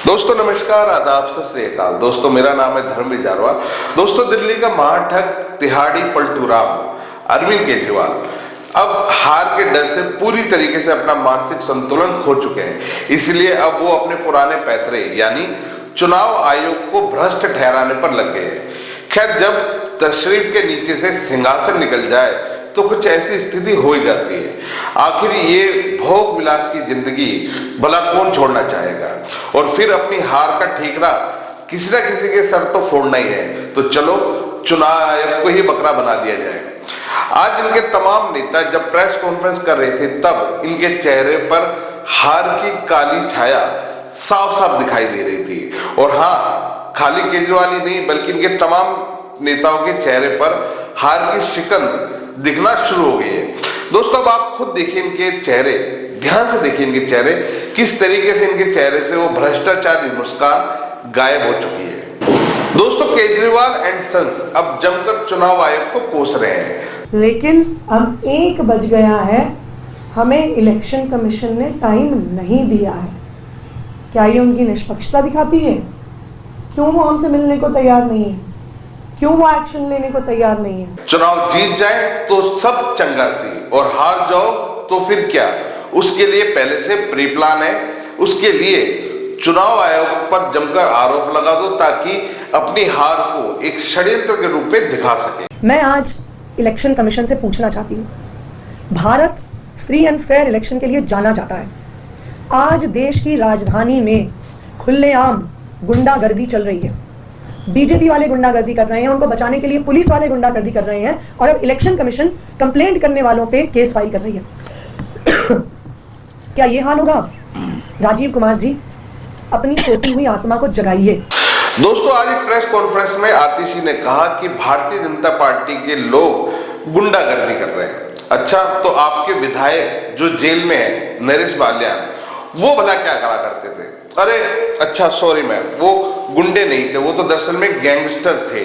दोस्तों नमस्कार, आदाब, सत श्री अकाल। दोस्तों मेरा नाम है धर्मवीर जारवाल। दोस्तों दिल्ली का महाठग तिहाड़ी पलटू राम अरविंद केजरीवाल अब हार के डर से पूरी तरीके से अपना मानसिक संतुलन खो चुके हैं। इसलिए अब वो अपने पुराने पैतरे यानी चुनाव आयोग को भ्रष्ट ठहराने पर लग गए हैं। खैर, जब तशरीफ के नीचे से सिंहासन निकल जाए तो कुछ ऐसी स्थिति हो ही जाती है। आखिर ये भोग विलास की जिंदगी भला कौन छोड़ना चाहेगा, और फिर अपनी हार का ठीकरा किसी न किसी के सर तो फोड़ना ही है। तो चलो चुनाव आयोग को ही बकरा बना दिया जाए। आज इनके तमाम नेता जब प्रेस कॉन्फ्रेंस कर रहे थे तब इनके चेहरे पर हार की काली छाया साफ साफ दिखाई दे रही थी। और हाँ, खाली केजरीवाल ही नहीं बल्कि इनके तमाम नेताओं के चेहरे पर हार की शिकन दिखना शुरू हो गई है। दोस्तों अब आप खुद देखिए इनके चेहरे, ध्यान से देखिए इनके चेहरे, किस तरीके से इनके चेहरे से वो भ्रष्टाचारी मुस्कान गायब हो चुकी है। दोस्तों केजरीवाल एंड सन्स अब जमकर चुनाव आयोग को कोस रहे हैं। लेकिन अब 1 बज गया है, हमें इलेक्शन कमीशन ने टाइम नहीं दिया है। क्या ये उनकी निष्पक्षता दिखाती है? क्यों वो हमसे मिलने को तैयार नहीं है? क्यों वो एक्शन लेने को तैयार नहीं है? चुनाव जीत जाए तो सब चंगा सी, और हार जाओ तो फिर क्या? उसके लिए पहले से प्री प्लान है। उसके लिए चुनाव आयोग पर जमकर आरोप लगा दो ताकि अपनी हार को एक षड्यंत्र के रूप में दिखा सके। मैं आज इलेक्शन कमीशन से पूछना चाहती हूँ, Bharat free and fair election के लिए जाना जाता है। आज देश की राजधानी में खुलेआम गुंडागर्दी चल रही है। बीजेपी वाले गुंडागर्दी कर रहे हैं, उनको बचाने के लिए पुलिस वाले गुंडागर्दी कर रहे हैं, और अब इलेक्शन कमीशन कंप्लेंट करने वालों पे केस फाइल कर रही है। क्या ये हाल होगा? राजीव कुमार जी, अपनी सोती हुई आत्मा को जगाइए। दोस्तों आज एक प्रेस कॉन्फ्रेंस में आतिशी ने कहा कि भारतीय जनता पार्टी के लोग गुंडागर्दी कर रहे हैं। अच्छा, तो आपके विधायक जो जेल में है नरेश बाल्यान, वो भला क्या करा करते थे? अरे अच्छा, सॉरी मैम, वो गुंडे नहीं थे, वो तो दरअसल में गैंगस्टर थे।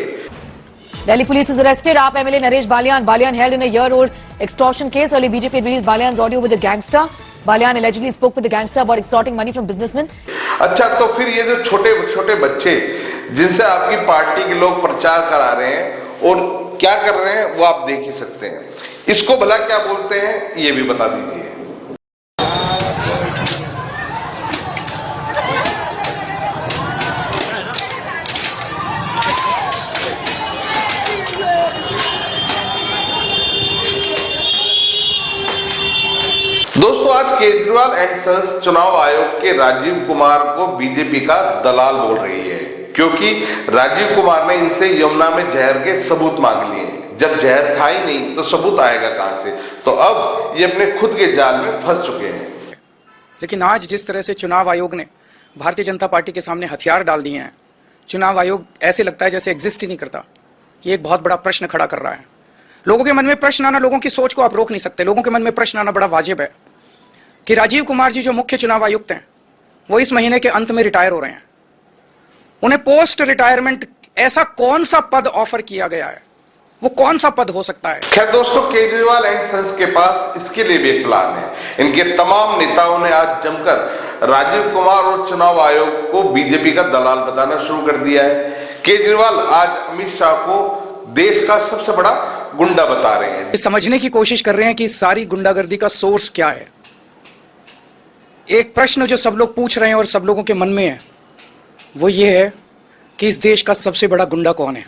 Delhi police has arrested AAP MLA Naresh Balyan. Balyan held in a year-old extortion case. Early BJP released Balyan's audio with the gangster. Balyan allegedly spoke with the gangster about extorting money from businessmen. अच्छा, तो फिर ये जो छोटे छोटे बच्चे जिनसे आपकी पार्टी के लोग प्रचार करा रहे हैं और क्या कर रहे हैं वो आप देख ही सकते हैं। इसको भला क्या बोलते हैं ये भी बता दीजिए। दोस्तों आज केजरीवाल एंड सन्स चुनाव आयोग के राजीव कुमार को बीजेपी का दलाल बोल रही है, क्योंकि राजीव कुमार ने इनसे यमुना में जहर के सबूत मांग लिए। जब जहर था ही नहीं तो सबूत आएगा कहां से? तो अब ये अपने खुद के जाल में फंस चुके हैं। लेकिन आज जिस तरह से चुनाव आयोग ने भारतीय जनता पार्टी के सामने हथियार डाल दिए हैं, चुनाव आयोग ऐसे लगता है जैसे एग्जिस्ट ही नहीं करता। ये एक बहुत बड़ा प्रश्न खड़ा कर रहा है। लोगों के मन में प्रश्न आना, लोगों की सोच को आप रोक नहीं सकते, लोगों के मन में प्रश्न आना बड़ा वाजिब है कि राजीव कुमार जी जो मुख्य चुनाव आयुक्त हैं वो इस महीने के अंत में रिटायर हो रहे हैं। उन्हें पोस्ट रिटायरमेंट ऐसा कौन सा पद ऑफर किया गया है? वो कौन सा पद हो सकता है? खैर दोस्तों, केजरीवाल एंड सन्स के पास इसके लिए भी एक प्लान है। इनके तमाम नेताओं ने आज जमकर राजीव कुमार और चुनाव आयोग को बीजेपी का दलाल बताना शुरू कर दिया है। केजरीवाल आज अमित शाह को देश का सबसे बड़ा गुंडा बता रहे हैं। समझने की कोशिश कर रहे हैं कि सारी गुंडागर्दी का सोर्स क्या है। एक प्रश्न जो सब लोग पूछ रहे हैं और सब लोगों के मन में है वो ये है कि इस देश का सबसे बड़ा गुंडा कौन है?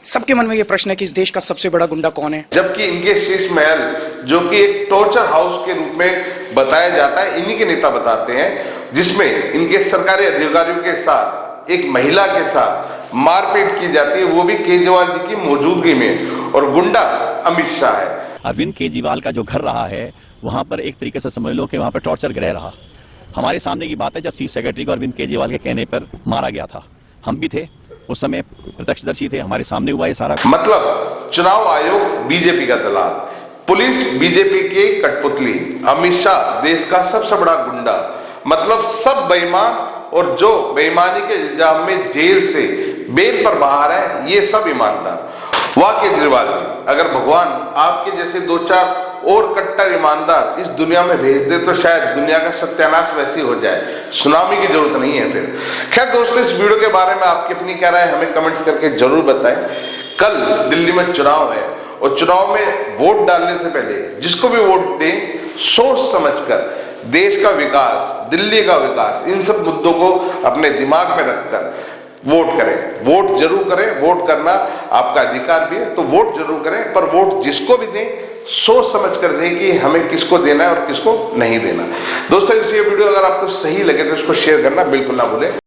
सबके मन में ये प्रश्न है कि इस देश का सबसे बड़ा गुंडा कौन है? जबकि इनके शीश महल जो कि एक टॉर्चर हाउस के रूप में बताया जाता है, इन्हीं के नेता बताते हैं, जिसमें इनके सरकारी अधिकारियों के साथ एक महिला के साथ मारपीट की जाती है, वो भी केजरीवाल जी की मौजूदगी में, और गुंडा अमित शाह है। अरविंद केजरीवाल का जो घर रहा है वहां पर एक तरीके से समझ लो कि वहां पर टॉर्चर गृह रहा। हमारे सामने की बात है जब चीफ सेक्रेटरी को अरविंद केजरीवाल के कहने पर मारा गया था, हम भी थे उस समय, प्रत्यक्षदर्शी थे, हमारे सामने हुआ ये सारा। मतलब चुनाव आयोग बीजेपी का दलाल, पुलिस बीजेपी की कठपुतली, अमित शाह देश का सबसे बड़ा गुंडा। मतलब सब बेईमान, और जो बेईमानी के इल्जाम में जेल से बेल पर बाहर है ये सब ईमानदार। वाह केजरीवाल जी, अगर भगवान आपके जैसे 2-4 और कट्टर ईमानदार इस दुनिया में भेज दे तो शायद दुनिया का सत्यानाश वैसी हो जाए, सुनामी की जरूरत नहीं है फिर। खैर दोस्तों, इस वीडियो के बारे में आपकी अपनी क्या राय है हमें कमेंट्स करके जरूर बताएं। कल दिल्ली में चुनाव है और चुनाव में वोट डालने से पहले जिसको भी वोट दें सोच समझकर देश का विकास, दिल्ली का विकास, इन सब मुद्दों को अपने दिमाग में रखकर वोट करें। वोट जरूर करें, वोट करना आपका अधिकार भी है, तो वोट जरूर करें, पर वोट जिसको भी दें सोच समझ कर दें कि हमें किसको देना है और किसको नहीं देना। दोस्तों, ये वीडियो अगर आपको सही लगे तो इसको शेयर करना बिल्कुल ना भूलें।